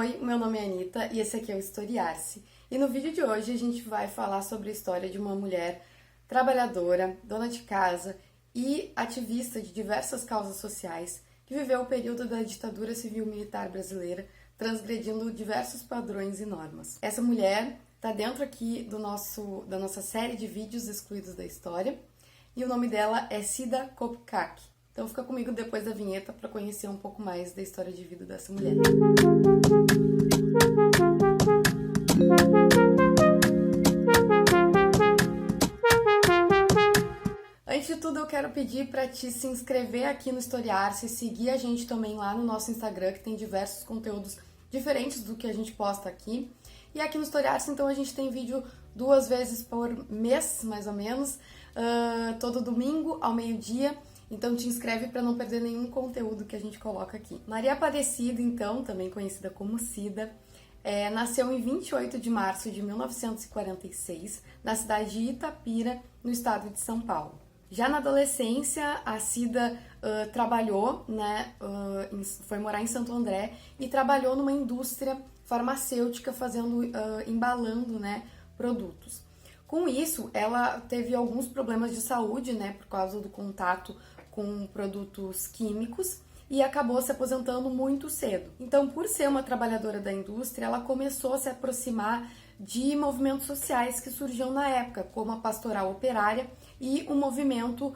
Oi, meu nome é Anitta e esse aqui é o Historiar-se. E no vídeo de hoje a gente vai falar sobre a história de uma mulher trabalhadora, dona de casa e ativista de diversas causas sociais que viveu o período da ditadura civil-militar brasileira, transgredindo diversos padrões e normas. Essa mulher está dentro aqui da nossa série de vídeos excluídos da história e o nome dela é Cida Kopcak. Então fica comigo depois da vinheta para conhecer um pouco mais da história de vida dessa mulher. Antes de tudo, eu quero pedir para te se inscrever aqui no Historiar-se, seguir a gente também lá no nosso Instagram, que tem diversos conteúdos diferentes do que a gente posta aqui. E aqui no Historiar-se, então, a gente tem vídeo 2 vezes por mês, mais ou menos, todo domingo ao meio-dia. Então te inscreve para não perder nenhum conteúdo que a gente coloca aqui. Maria Aparecida, então, também conhecida como Cida, nasceu em 28 de março de 1946, na cidade de Itapira, no estado de São Paulo. Já na adolescência, a Cida trabalhou, foi morar em Santo André e trabalhou numa indústria farmacêutica embalando, produtos. Com isso, ela teve alguns problemas de saúde, por causa do contato com produtos químicos e acabou se aposentando muito cedo. Então, por ser uma trabalhadora da indústria, ela começou a se aproximar de movimentos sociais que surgiam na época, como a Pastoral Operária e o movimento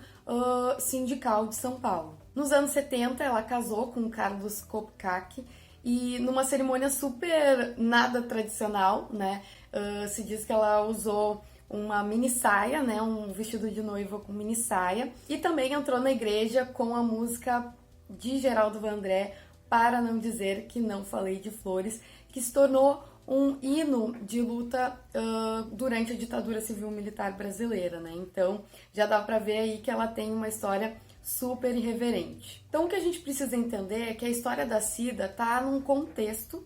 sindical de São Paulo. Nos anos 70, ela casou com Carlos Kopcak e numa cerimônia super nada tradicional, se diz que ela usou uma mini saia, um vestido de noiva com mini saia, e também entrou na igreja com a música de Geraldo Vandré, Para Não Dizer Que Não Falei de Flores, que se tornou um hino de luta durante a ditadura civil-militar brasileira, Então, já dá pra ver aí que ela tem uma história super irreverente. Então, o que a gente precisa entender é que a história da Cida tá num contexto,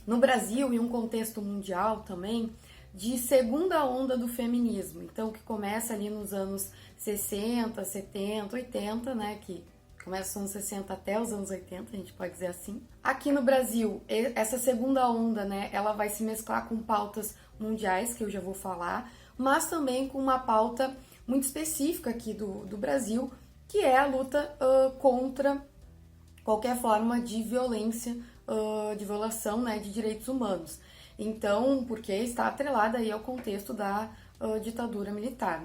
no Brasil e um contexto mundial também, de segunda onda do feminismo, então que começa ali nos anos 60, 70, 80, que começa nos anos 60 até os anos 80, a gente pode dizer assim. Aqui no Brasil, essa segunda onda, ela vai se mesclar com pautas mundiais, que eu já vou falar, mas também com uma pauta muito específica aqui do Brasil, que é a luta contra qualquer forma de violência, de violação, de direitos humanos. Então, porque está atrelada aí ao contexto da ditadura militar,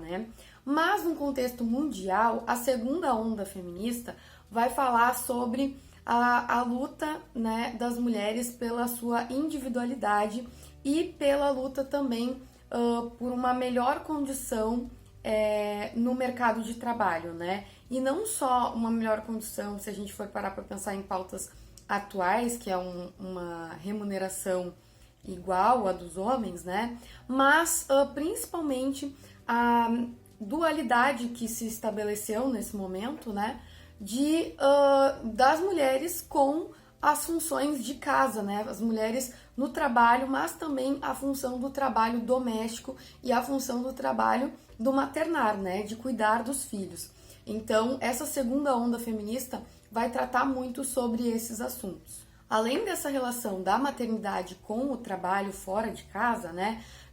Mas, no contexto mundial, a segunda onda feminista vai falar sobre a luta, das mulheres pela sua individualidade e pela luta também por uma melhor condição no mercado de trabalho, E não só uma melhor condição, se a gente for parar para pensar em pautas atuais, que é uma remuneração igual a dos homens, Mas principalmente a dualidade que se estabeleceu nesse momento, das mulheres com as funções de casa, As mulheres no trabalho, mas também a função do trabalho doméstico e a função do trabalho do maternar, de cuidar dos filhos. Então, essa segunda onda feminista vai tratar muito sobre esses assuntos. Além dessa relação da maternidade com o trabalho fora de casa,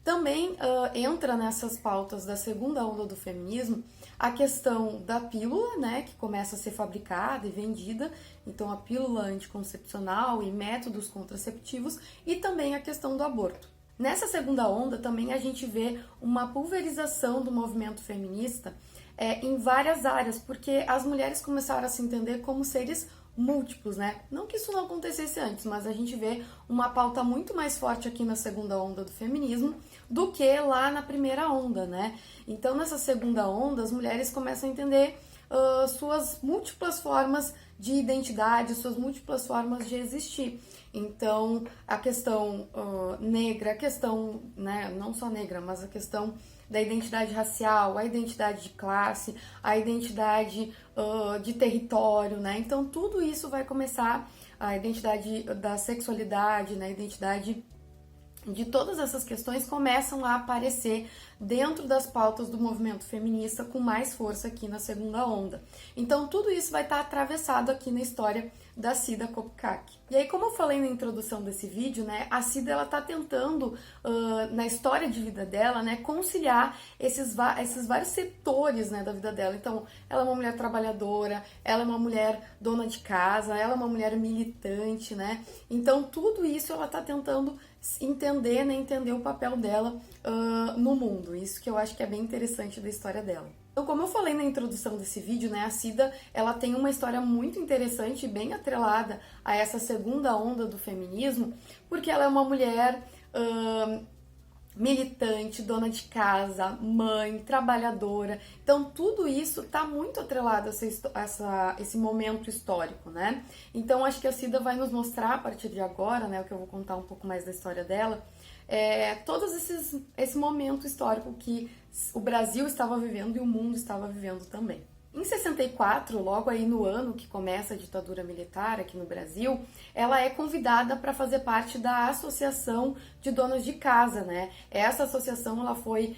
também entra nessas pautas da segunda onda do feminismo a questão da pílula, que começa a ser fabricada e vendida, então a pílula anticoncepcional e métodos contraceptivos, e também a questão do aborto. Nessa segunda onda também a gente vê uma pulverização do movimento feminista em várias áreas, porque as mulheres começaram a se entender como seres múltiplos, Não que isso não acontecesse antes, mas a gente vê uma pauta muito mais forte aqui na segunda onda do feminismo do que lá na primeira onda, Então, nessa segunda onda, as mulheres começam a entender suas múltiplas formas de identidade, suas múltiplas formas de existir. Então, a questão negra, a questão, não só negra, mas a questão da identidade racial, a identidade de classe, a identidade de território, Então, tudo isso vai começar, a identidade da sexualidade, a identidade de todas essas questões começam a aparecer dentro das pautas do movimento feminista com mais força aqui na segunda onda. Então, tudo isso vai estar atravessado aqui na história da Cida Kopcak. E aí, como eu falei na introdução desse vídeo, né, a Cida ela tá tentando, na história de vida dela, né, conciliar esses vários setores, né, da vida dela. Então, ela é uma mulher trabalhadora, ela é uma mulher dona de casa, ela é uma mulher militante, né? Então, tudo isso ela tá tentando entender, né, entender o papel dela no mundo. Isso que eu acho que é bem interessante da história dela. Então, como eu falei na introdução desse vídeo, né, a Cida, ela tem uma história muito interessante e bem atrelada a essa segunda onda do feminismo, porque ela é uma mulher militante, dona de casa, mãe, trabalhadora. Então, tudo isso está muito atrelado a esse momento histórico, né? Então, acho que a Cida vai nos mostrar, a partir de agora, né, o que eu vou contar um pouco mais da história dela, todos esse momento histórico que o Brasil estava vivendo e o mundo estava vivendo também. Em 64, logo aí no ano que começa a ditadura militar aqui no Brasil, ela é convidada para fazer parte da Associação de Donas de Casa, né? Essa associação, ela foi,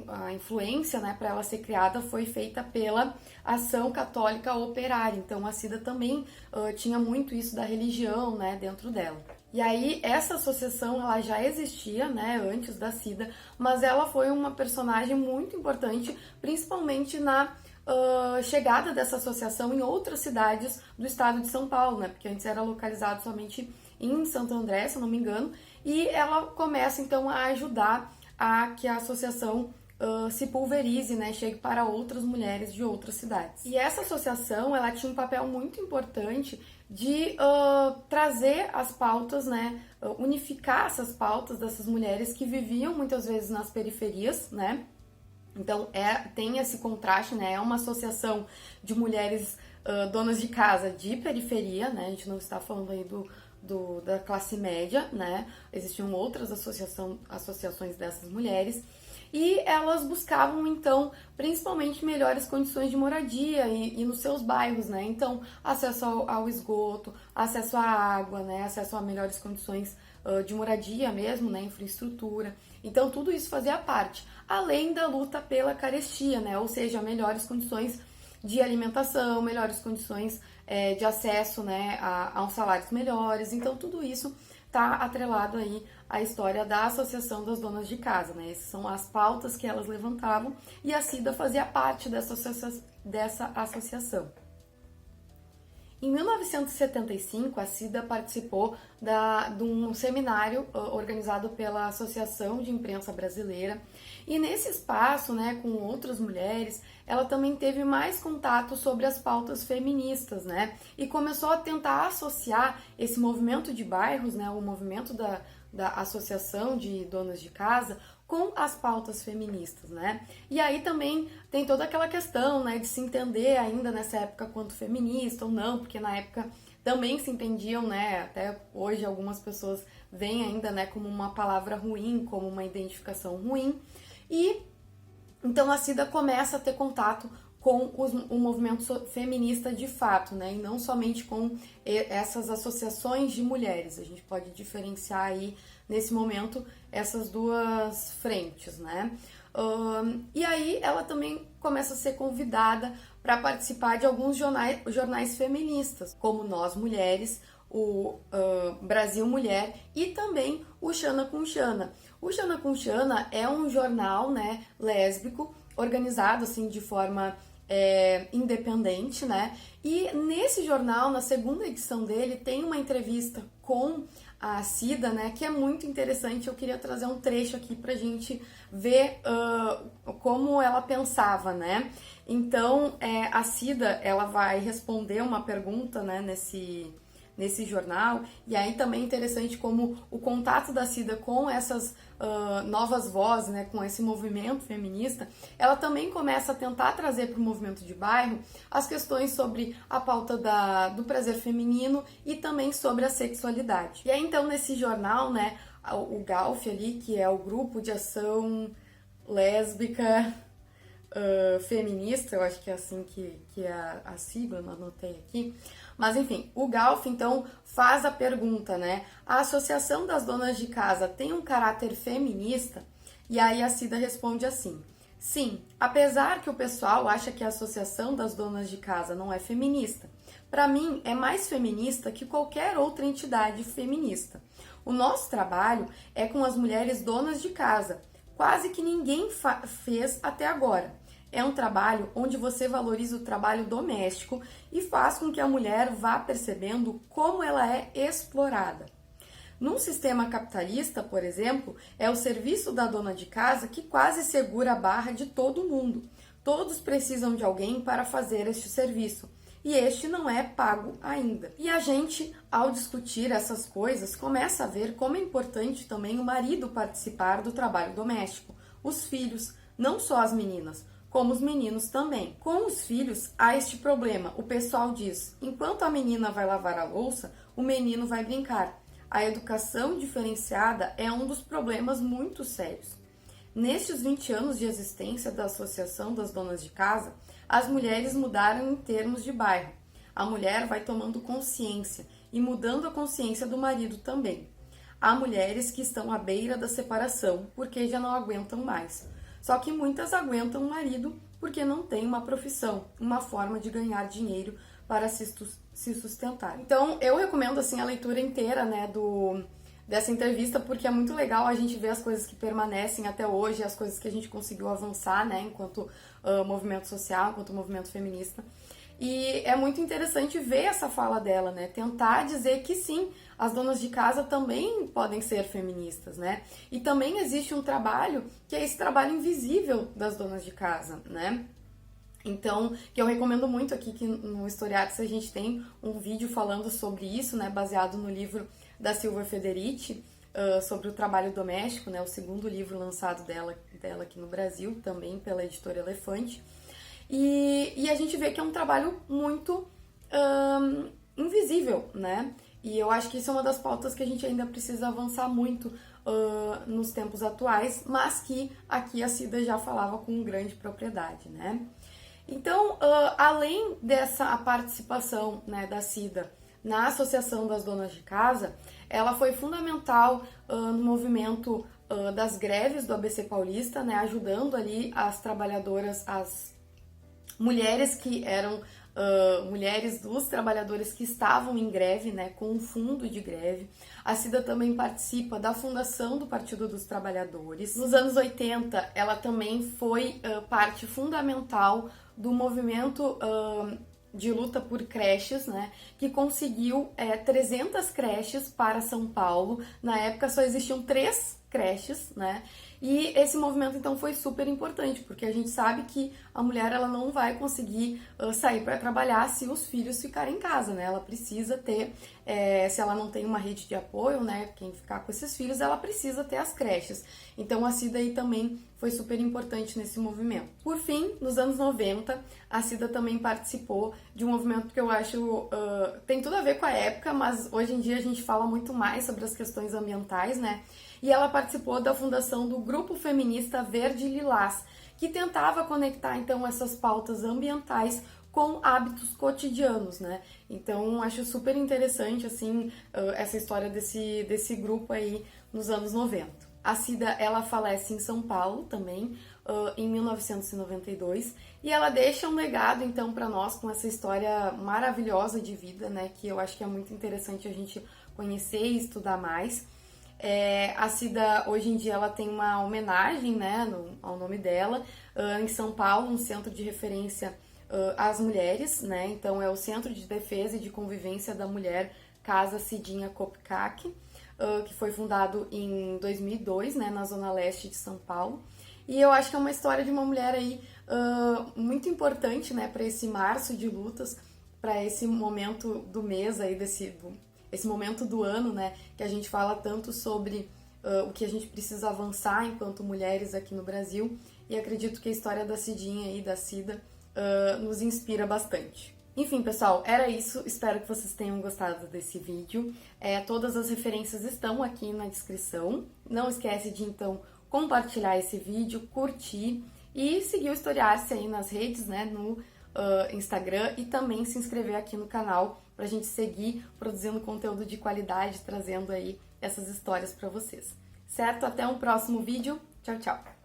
a influência, né, para ela ser criada foi feita pela Ação Católica Operária. Então a Cida também tinha muito isso da religião, né, dentro dela. E aí, essa associação, ela já existia, né, antes da Cida, mas ela foi uma personagem muito importante, principalmente na chegada dessa associação em outras cidades do estado de São Paulo, né, porque antes era localizado somente em Santo André, se eu não me engano, e ela começa, então, a ajudar a que a associação se pulverize, né, chegue para outras mulheres de outras cidades. E essa associação, ela tinha um papel muito importante de trazer as pautas, né, unificar essas pautas dessas mulheres que viviam muitas vezes nas periferias, né. Então tem esse contraste, né, é uma associação de mulheres donas de casa de periferia, né, a gente não está falando aí da classe média, né, existiam outras associações dessas mulheres, e elas buscavam, então, principalmente melhores condições de moradia e nos seus bairros, né? Então, acesso ao esgoto, acesso à água, né? Acesso a melhores condições de moradia mesmo, né? Infraestrutura. Então, tudo isso fazia parte, além da luta pela carestia, né? Ou seja, melhores condições de alimentação, melhores condições de acesso, né? A uns salários melhores. Então, tudo isso está atrelado aí à história da Associação das Donas de Casa, né? Essas são as pautas que elas levantavam e a Cida fazia parte dessa associação. Em 1975, a Cida participou de um seminário organizado pela Associação de Imprensa Brasileira, e nesse espaço, né, com outras mulheres, ela também teve mais contato sobre as pautas feministas, né, e começou a tentar associar esse movimento de bairros, né, o movimento da Associação de Donas de Casa, com as pautas feministas, né? E aí também tem toda aquela questão, né, de se entender ainda nessa época quanto feminista ou não, porque na época também se entendiam, né, até hoje algumas pessoas veem ainda, né, como uma palavra ruim, como uma identificação ruim. E então a Cida começa a ter contato com o movimento feminista de fato, né, e não somente com essas associações de mulheres. A gente pode diferenciar aí, nesse momento, essas duas frentes, né. E aí ela também começa a ser convidada para participar de alguns jornais feministas, como Nós Mulheres, o Brasil Mulher e também o Xana com Xana. O Xana com Xana é um jornal, né, lésbico, organizado assim de forma independente, né? E nesse jornal, na segunda edição dele, tem uma entrevista com a Cida, né, que é muito interessante. Eu queria trazer um trecho aqui pra gente ver como ela pensava, né? Então, a Cida, ela vai responder uma pergunta, né, nesse jornal, e aí também é interessante como o contato da Cida com essas novas vozes, né, com esse movimento feminista, ela também começa a tentar trazer para o movimento de bairro as questões sobre a pauta do prazer feminino e também sobre a sexualidade. E aí então nesse jornal, né, o GALF ali, que é o Grupo de Ação Lésbica Feminista, eu acho que é assim que é a sigla, não anotei aqui. Mas enfim, o GALF então faz a pergunta, né? A Associação das Donas de Casa tem um caráter feminista? E aí a Cida responde assim: sim, apesar que o pessoal acha que a Associação das Donas de Casa não é feminista, para mim, é mais feminista que qualquer outra entidade feminista. O nosso trabalho é com as mulheres donas de casa, quase que ninguém fez até agora. É um trabalho onde você valoriza o trabalho doméstico e faz com que a mulher vá percebendo como ela é explorada. Num sistema capitalista, por exemplo, é o serviço da dona de casa que quase segura a barra de todo mundo. Todos precisam de alguém para fazer este serviço. E este não é pago ainda. E a gente, ao discutir essas coisas, começa a ver como é importante também o marido participar do trabalho doméstico. Os filhos, não só as meninas, como os meninos também. Com os filhos, há este problema. O pessoal diz, enquanto a menina vai lavar a louça, o menino vai brincar. A educação diferenciada é um dos problemas muito sérios. Nestes 20 anos de existência da Associação das Donas de Casa, as mulheres mudaram em termos de bairro. A mulher vai tomando consciência e mudando a consciência do marido também. Há mulheres que estão à beira da separação porque já não aguentam mais. Só que muitas aguentam o marido porque não tem uma profissão, uma forma de ganhar dinheiro para se sustentar. Então, eu recomendo assim a leitura inteira, né, dessa entrevista, porque é muito legal a gente ver as coisas que permanecem até hoje, as coisas que a gente conseguiu avançar, né, enquanto movimento social, enquanto movimento feminista. E é muito interessante ver essa fala dela, né, tentar dizer que sim, as donas de casa também podem ser feministas, né, e também existe um trabalho que é esse trabalho invisível das donas de casa, né. Então, que eu recomendo muito aqui, que no Historiarte a gente tem um vídeo falando sobre isso, né, baseado no livro da Silvia Federici, sobre o trabalho doméstico, né, o segundo livro lançado dela aqui no Brasil, também pela editora Elefante. E a gente vê que é um trabalho muito invisível, né? E eu acho que isso é uma das pautas que a gente ainda precisa avançar muito nos tempos atuais, mas que aqui a Cida já falava com grande propriedade, né? Então, além dessa participação, né, da Cida na Associação das Donas de Casa, ela foi fundamental no movimento das greves do ABC Paulista, né, ajudando ali as trabalhadoras, as mulheres que eram mulheres dos trabalhadores que estavam em greve, né, com um fundo de greve. A Cida também participa da fundação do Partido dos Trabalhadores. Nos anos 80, ela também foi parte fundamental do movimento de luta por creches, né, que conseguiu 300 creches para São Paulo. Na época só existiam 3 creches, né, e esse movimento então foi super importante, porque a gente sabe que a mulher ela não vai conseguir sair para trabalhar se os filhos ficarem em casa, né, ela precisa ter, se ela não tem uma rede de apoio, né, quem ficar com esses filhos, ela precisa ter as creches. Então a Cida aí também foi super importante nesse movimento. Por fim, nos anos 90, a Cida também participou de um movimento que eu acho tem tudo a ver com a época, mas hoje em dia a gente fala muito mais sobre as questões ambientais, né? E ela participou da fundação do Grupo Feminista Verde e Lilás, que tentava conectar então essas pautas ambientais com hábitos cotidianos, né? Então acho super interessante assim essa história desse grupo aí nos anos 90. A Cida, ela falece em São Paulo também, em 1992, e ela deixa um legado, então, para nós com essa história maravilhosa de vida, né, que eu acho que é muito interessante a gente conhecer e estudar mais. A Cida, hoje em dia, ela tem uma homenagem, né, ao nome dela, em São Paulo, um centro de referência às mulheres, né, então é o Centro de Defesa e de Convivência da Mulher Casa Cidinha Copcac, que foi fundado em 2002, né, na zona leste de São Paulo. E eu acho que é uma história de uma mulher aí muito importante, né, para esse março de lutas, para esse momento do mês aí, esse momento do ano, né, que a gente fala tanto sobre o que a gente precisa avançar enquanto mulheres aqui no Brasil. E acredito que a história da Cidinha e da Cida nos inspira bastante. Enfim, pessoal, era isso. Espero que vocês tenham gostado desse vídeo. Todas as referências estão aqui na descrição. Não esquece de, então, compartilhar esse vídeo, curtir e seguir o Historiar-se aí nas redes, né, no Instagram, e também se inscrever aqui no canal pra gente seguir produzindo conteúdo de qualidade, trazendo aí essas histórias pra vocês. Certo? Até um próximo vídeo. Tchau, tchau!